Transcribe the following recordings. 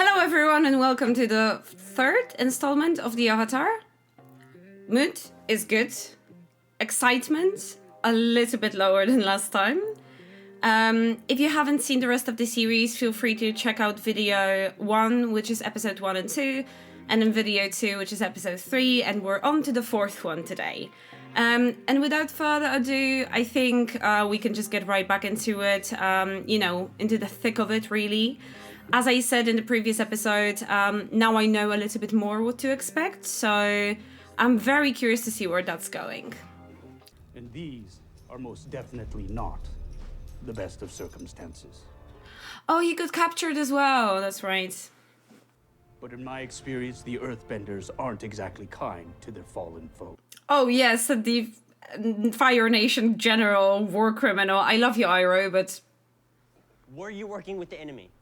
Hello everyone and welcome to the third installment of the Avatar. Mood is good. Excitement a little bit lower than last time. If you haven't seen the rest of the series, feel free to check out video 1, which is episode 1 and 2, and then video 2, which is episode 3, and we're on to the 4th one today. And without further ado, I think we can just get right back into it, into the thick of it, really. As I said in the previous episode, now I know a little bit more what to expect, so I'm very curious to see where that's going. And these are most definitely not the best of circumstances. Oh, he got captured as well, that's right. But in my experience, the Earthbenders aren't exactly kind to their fallen foe. Oh yes, the Fire Nation general, war criminal. I love you, Iroh, but... Were you working with the enemy?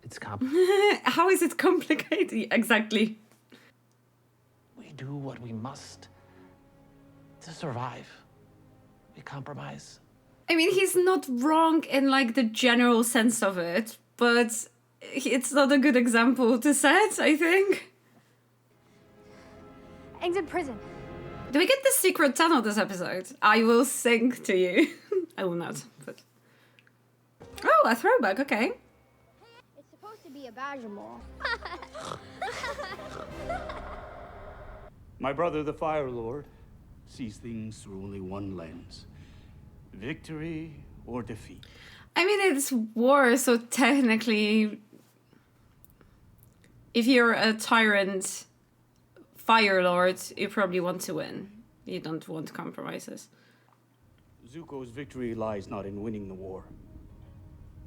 It's complicated. How is it complicated? Exactly. We do what we must to survive. We compromise. I mean, he's not wrong in, like, the general sense of it, but it's not a good example to set, I think. Aang's in prison. Do we get the secret tunnel this episode? I will sing to you. I will not, but... Oh, a throwback, okay. It's supposed to be a badge and all. My brother, the Fire Lord, sees things through only one lens. Victory or defeat. I mean, it's war, so technically... If you're a tyrant Fire Lord, you probably want to win. You don't want compromises. Zuko's victory lies not in winning the war,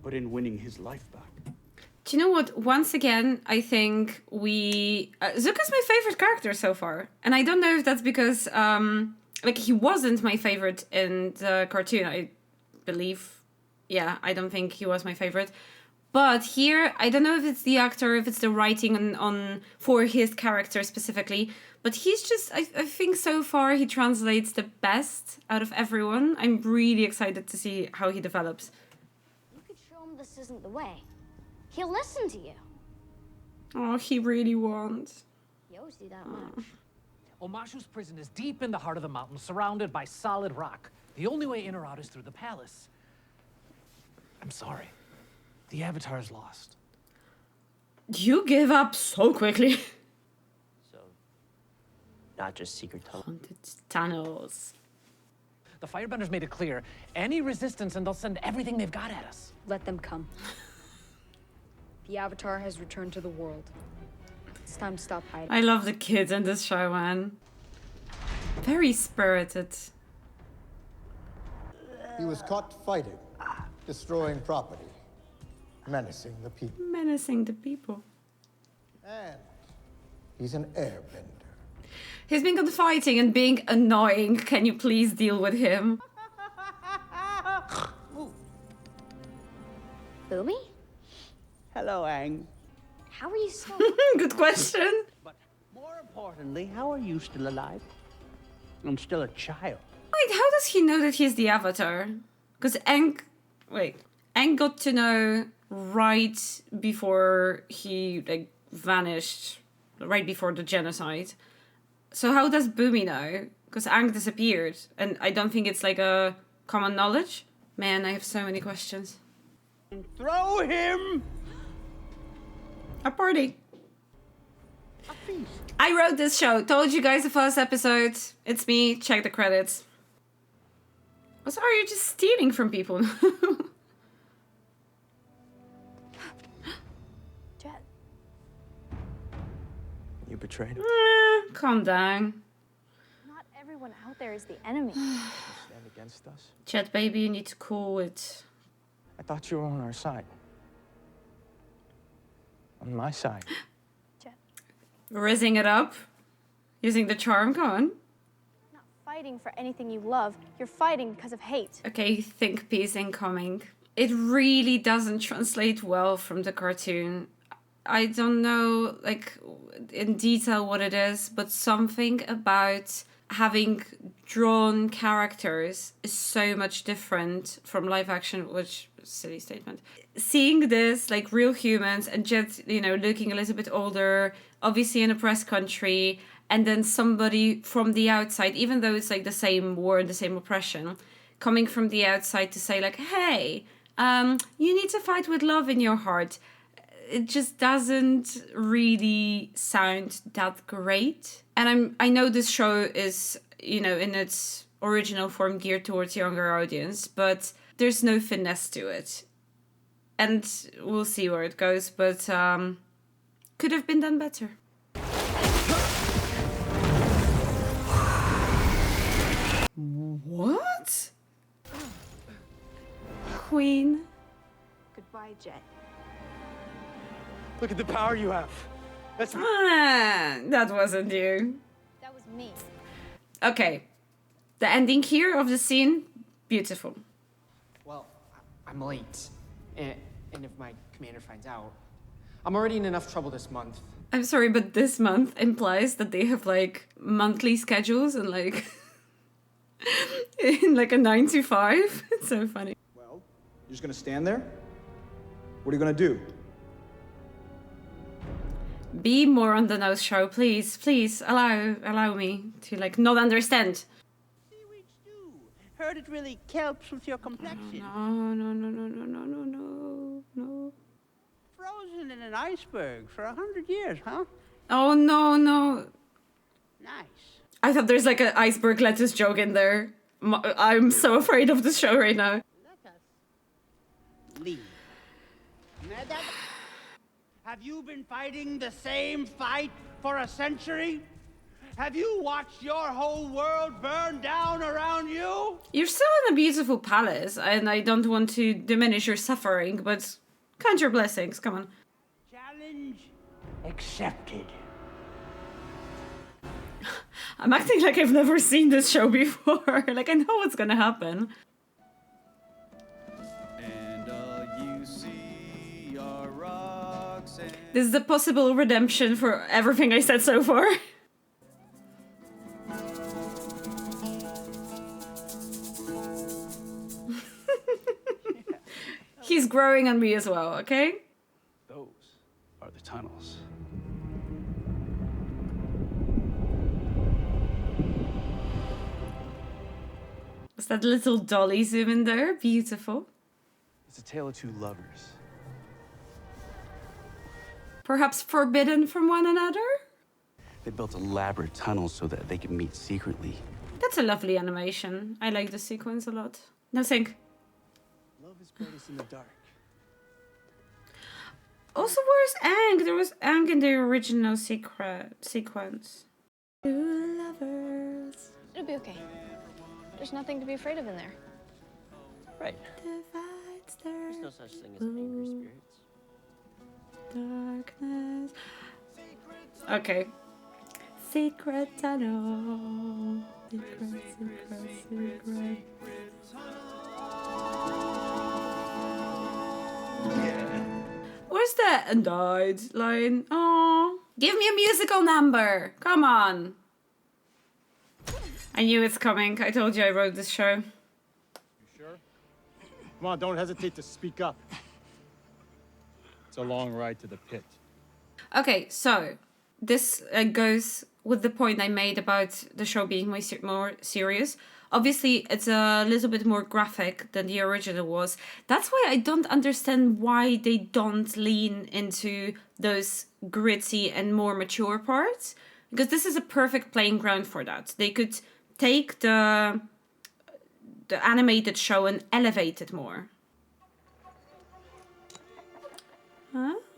but in winning his life back. Do you know what? Once again, I think Zuko's my favorite character so far. And I don't know if that's because, he wasn't my favorite in the cartoon, I believe. Yeah, I don't think he was my favorite. But here, I don't know if it's the actor, if it's the writing on for his character specifically. But he's just, I think so far he translates the best out of everyone. I'm really excited to see how he develops. You could show him this isn't the way. He'll listen to you. Oh, he really won't. You always do that much. Omashu's prison is deep in the heart of the mountain, surrounded by solid rock. The only way in or out is through the palace. I'm sorry. The Avatar is lost. You give up so quickly. So, not just secret tunnel. Haunted tunnels. The Firebenders made it clear. Any resistance and they'll send everything they've got at us. Let them come. The Avatar has returned to the world. It's time to stop hiding. I love the kids in this show, man. Very spirited. He was caught fighting, destroying property, menacing the people. Menacing the people. And he's an airbender. He's been good fighting and being annoying. Can you please deal with him? Boomy? Hello, Aang. How are you so... Good question. But more importantly, how are you still alive? I'm still a child. Wait, how does he know that he's the Avatar? Because Aang got to know right before he vanished, right before the genocide. So how does Boomy know? Because Aang disappeared, and I don't think it's like a common knowledge. Man, I have so many questions. Throw him! A party. A feast. I wrote this show. Told you guys the first episode. It's me. Check the credits. Also, are you just stealing from people? Jet. You betrayed him. Calm down. Not everyone out there is the enemy. Stand against us? Chat baby, you need to cool it. I thought you were on our side. On my side. Jet. Rizzing it up. Using the charm. Go on. Not fighting for anything you love. You're fighting because of hate. Okay, think piece incoming. It really doesn't translate well from the cartoon. I don't know, in detail what it is, but something about having drawn characters is so much different from live action, which silly statement. Seeing this, like real humans and just, you know, looking a little bit older, obviously in a press country, and then somebody from the outside, even though it's like the same war and the same oppression, coming from the outside to say like, hey, you need to fight with love in your heart. It just doesn't really sound that great. And I know this show is, you know, in its original form geared towards younger audience, but there's no finesse to it. And we'll see where it goes, but could have been done better. What? Queen. Goodbye, Jet. Look at the power you have. That's That wasn't you. That was me. Okay. The ending here of the scene, beautiful. Well, I'm late. And if my commander finds out, I'm already in enough trouble this month. I'm sorry, but this month implies that they have like monthly schedules and like in like a 9 to 5. It's so funny. Well, you're just gonna stand there? What are you gonna do? Be more on the nose, show, please. Please allow me to like not understand. Seaweed stew. Heard it really helps with your complexion. No. Frozen in an iceberg for 100 years, huh? Oh no. Nice. I thought there's like an iceberg lettuce joke in there. I'm so afraid of this show right now. Let us leave. Madam, have you been fighting the same fight for a century? Have you watched your whole world burn down around you? You're still in a beautiful palace, and I don't want to diminish your suffering, but count your blessings, come on. Challenge accepted. I'm acting like I've never seen this show before. Like, I know what's gonna happen. And all you see are rocks and... This is the possible redemption for everything I said so far. He's growing on me as well, okay? Those are the tunnels. Was that little dolly zoom in there? Beautiful. It's a tale of two lovers. Perhaps forbidden from one another? They built elaborate tunnels so that they could meet secretly. That's a lovely animation. I like the sequence a lot. No think. Love is brightest in the dark. Also, where's Aang? There was Aang in the original sequence. Two lovers. It'll be okay. There's nothing to be afraid of in there. Right. Divides There's no such thing as angry spirits. darkness. Okay. Secret tunnel. Secret. Where's the "and died" line? Oh, give me a musical number. Come on. I knew it's coming. I told you I wrote this show. You sure? Come on, don't hesitate to speak up. It's a long ride to the pit. Okay, so this goes with the point I made about the show being more serious. Obviously, it's a little bit more graphic than the original was. That's why I don't understand why they don't lean into those gritty and more mature parts. Because this is a perfect playing ground for that. They could take the animated show and elevate it more.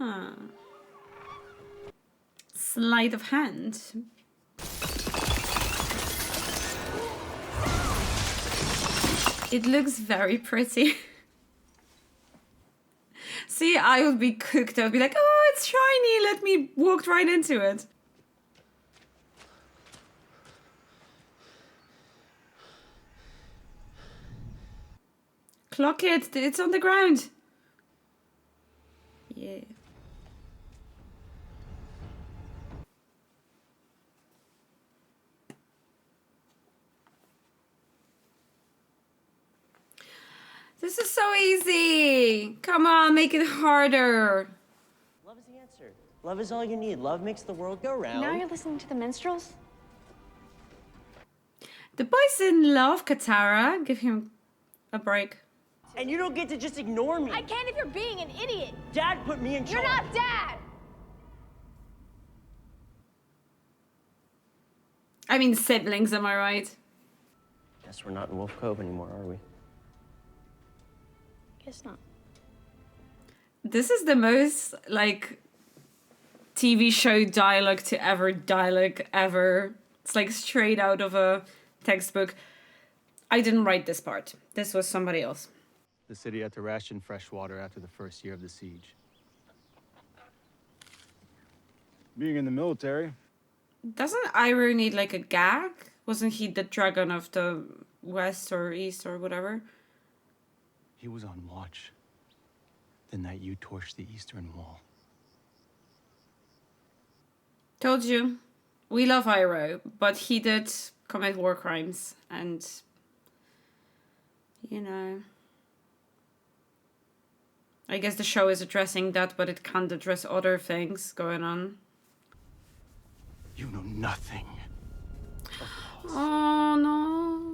Ah. Sleight of hand. It looks very pretty. See, I would be cooked. I would be like, oh, it's shiny. Let me walk right into it. Clock it. It's on the ground. Yeah. This is so easy. Come on, make it harder. Love is the answer. Love is all you need. Love makes the world go round. Now you're listening to the minstrels? The boy's in love, Katara. Give him a break. And you don't get to just ignore me. I can't if you're being an idiot. Dad put me in charge. You're not Dad. I mean, siblings, am I right? Guess we're not in Wolf Cove anymore, are we? Guess not. This is the most, like, TV show dialogue to ever dialogue ever. It's like straight out of a textbook. I didn't write this part. This was somebody else. The city had to ration fresh water after the first year of the siege. Being in the military. Doesn't Iroh need like a gag? Wasn't he the dragon of the west or east or whatever? He was on watch the night you torched the Eastern Wall. Told you. We love Iroh, but he did commit war crimes and, you know, I guess the show is addressing that, but it can't address other things going on. You know nothing. Oh no.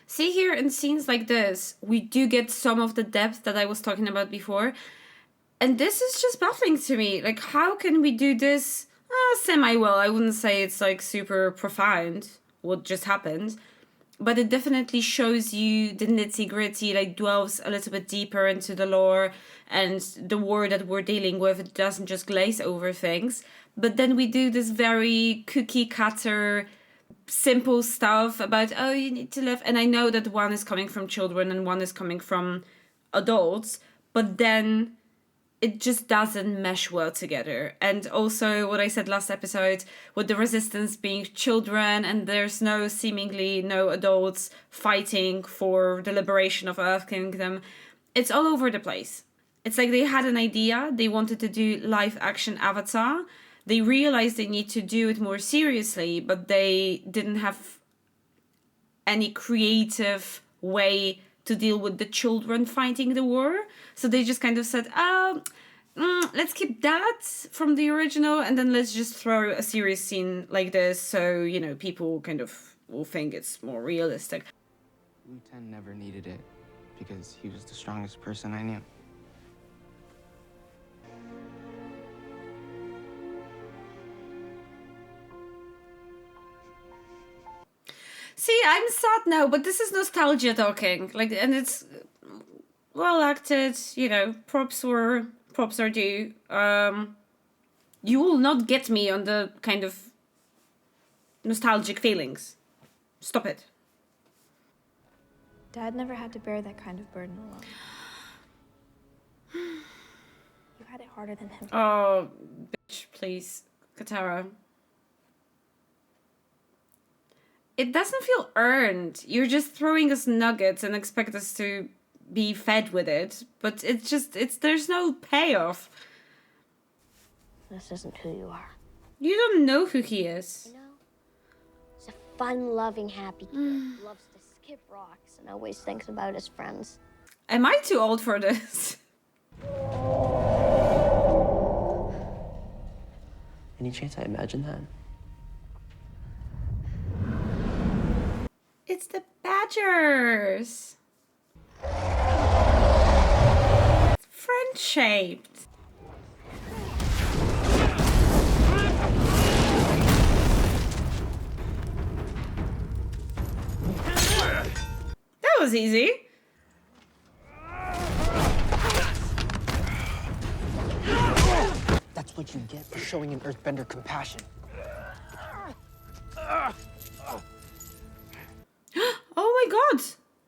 See, here in scenes like this, we do get some of the depth that I was talking about before. And this is just baffling to me. Like, how can we do this semi-well? I wouldn't say it's like super profound what just happened. But it definitely shows you the nitty-gritty, like delves a little bit deeper into the lore and the war that we're dealing with. It doesn't just glaze over things. But then we do this very cookie-cutter, simple stuff about, oh, you need to live. And I know that one is coming from children and one is coming from adults. But then it just doesn't mesh well together. And also what I said last episode, with the resistance being children and there's seemingly no adults fighting for the liberation of Earth Kingdom, it's all over the place. It's like they had an idea, they wanted to do live action Avatar, they realized they need to do it more seriously, but they didn't have any creative way to deal with the children fighting the war. So they just kind of said, let's keep that from the original and then let's just throw a serious scene like this so, you know, people kind of will think it's more realistic. Lieutenant never needed it because he was the strongest person I knew. See, I'm sad now, but this is nostalgia talking. Like, and it's well acted, you know, props are due. You will not get me on the kind of nostalgic feelings. Stop it. Dad never had to bear that kind of burden alone. You had it harder than him. Oh, bitch, please. Katara. It doesn't feel earned. You're just throwing us nuggets and expect us to be fed with it. But there's no payoff. This isn't who you are. You don't know who he is. You know? He's a fun, loving, happy kid. Loves to skip rocks and always thinks about his friends. Am I too old for this? Any chance I imagine that? It's the Badgers. Friend-shaped. That was easy. That's what you get for showing an Earthbender compassion. Oh my god!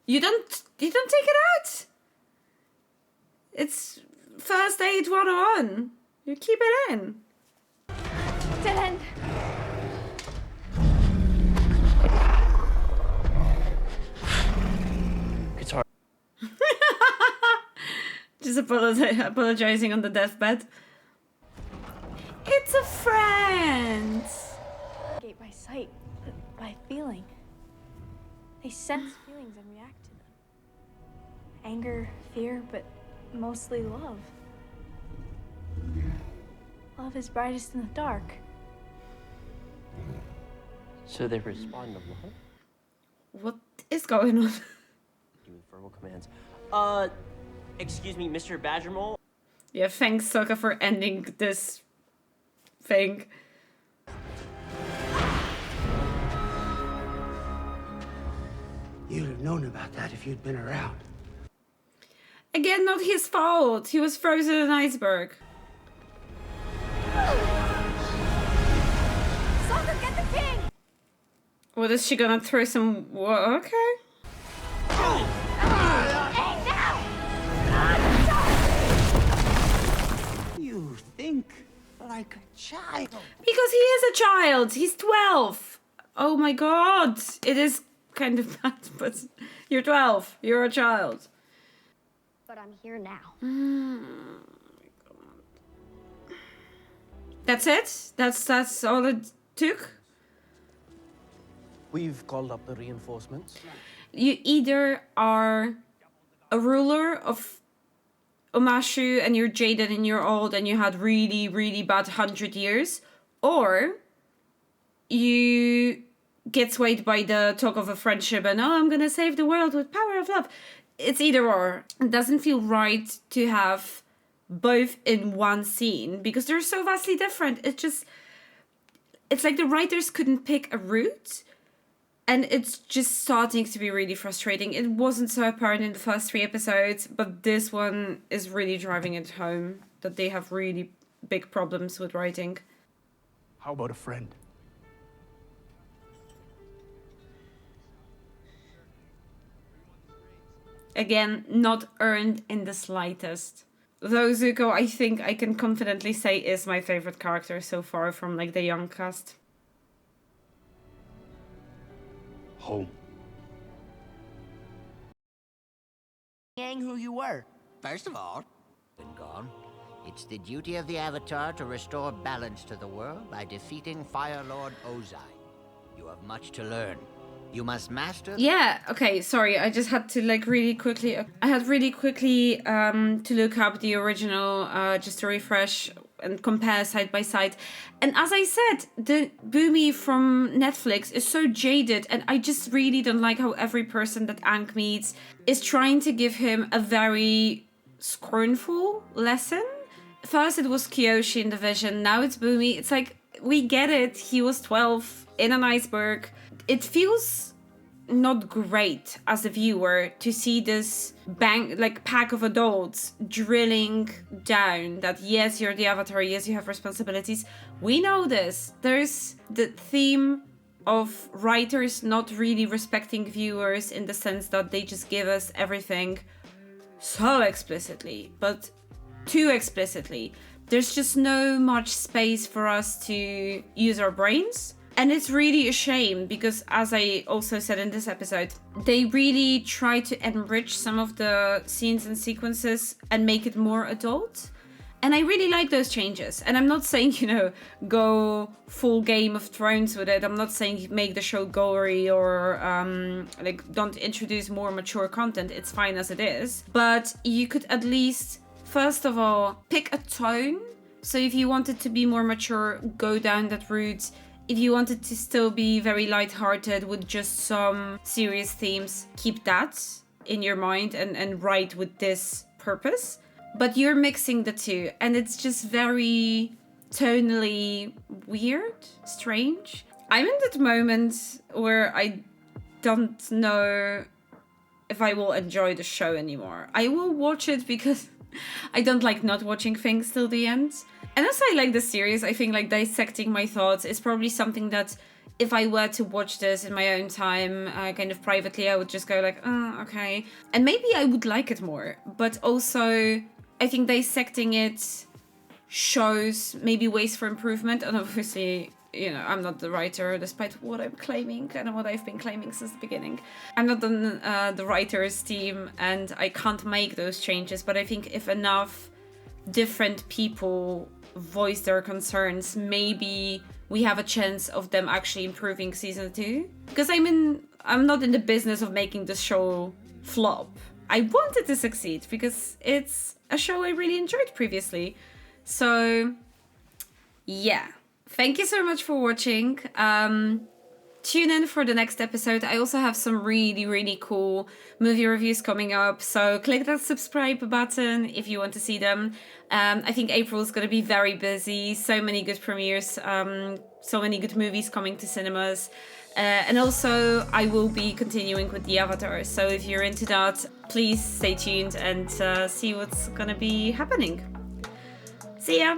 You don't take it out! It's first aid 101. You keep it in. Dead end. Guitar. Just apologizing on the deathbed. It's a friend! Gate by sight, but by feeling. They sense feelings and react to them. Anger, fear, but mostly love. Love is brightest in the dark. So they respond to love? What is going on? Give me verbal commands. Excuse me, Mr. Badgermole? Yeah, thanks, Sokka, for ending this thing. You'd have known about that if you'd been around. Again, not his fault. He was frozen in an iceberg. Sokka, get the king! What is she gonna throw some? Okay. You think like a child. Because he is a child. He's 12. Oh my god. It is kind of bad, but you're 12. You're a child. But I'm here now. That's it? That's all it took? We've called up the reinforcements. You either are a ruler of Omashu and you're jaded and you're old and you had really, really bad 100 years, or you get swayed by the talk of a friendship and, oh, I'm gonna save the world with power of love. It's either or. It doesn't feel right to have both in one scene because they're so vastly different. It's like the writers couldn't pick a route, and it's just starting to be really frustrating. It wasn't so apparent in the first 3 episodes, but this one is really driving it home that they have really big problems with writing. How about a friend? Again, not earned in the slightest. Though Zuko, I think I can confidently say, is my favorite character so far from like the young cast. Home. Saying who you were. First of all, been gone. It's the duty of the Avatar to restore balance to the world by defeating Fire Lord Ozai. You have much to learn. You must master... Yeah, okay, sorry, I just had to like really quickly... I had really quickly to look up the original just to refresh and compare side by side. And as I said, the Boomy from Netflix is so jaded, and I just really don't like how every person that Aang meets is trying to give him a very scornful lesson. First it was Kyoshi in the vision, now it's Boomy. It's like, we get it, he was 12 in an iceberg. It feels not great as a viewer to see this pack of adults drilling down that yes, you're the Avatar, yes, you have responsibilities. We know this. There's the theme of writers not really respecting viewers in the sense that they just give us everything so explicitly, but too explicitly. There's just no much space for us to use our brains. And it's really a shame because, as I also said in this episode, they really try to enrich some of the scenes and sequences and make it more adult. And I really like those changes. And I'm not saying, you know, go full Game of Thrones with it. I'm not saying make the show gory or don't introduce more mature content. It's fine as it is. But you could at least, first of all, pick a tone. So if you wanted to be more mature, go down that route. If you wanted to still be very lighthearted with just some serious themes, keep that in your mind and write with this purpose. But you're mixing the two, and it's just very tonally weird, strange. I'm in that moment where I don't know if I will enjoy the show anymore. I will watch it because I don't like not watching things till the end. And also I like the series. I think like dissecting my thoughts is probably something that if I were to watch this in my own time, kind of privately, I would just go like, oh, okay. And maybe I would like it more. But also, I think dissecting it shows maybe ways for improvement. And obviously, you know, I'm not the writer, despite what I'm claiming and what I've been claiming since the beginning. I'm not on the writer's team, and I can't make those changes. But I think if enough different people voice their concerns, maybe we have a chance of them actually improving season 2. Because I'm in I'm not in the business of making this show flop. I want it to succeed because it's a show I really enjoyed previously. So yeah, thank you so much for watching. Tune in for the next episode. I also have some really cool movie reviews coming up, so click that subscribe button if you want to see them. I think April is going to be very busy, so many good premieres, so many good movies coming to cinemas. And also I will be continuing with the Avatar, so if you're into that, please stay tuned and see what's going to be happening. See ya!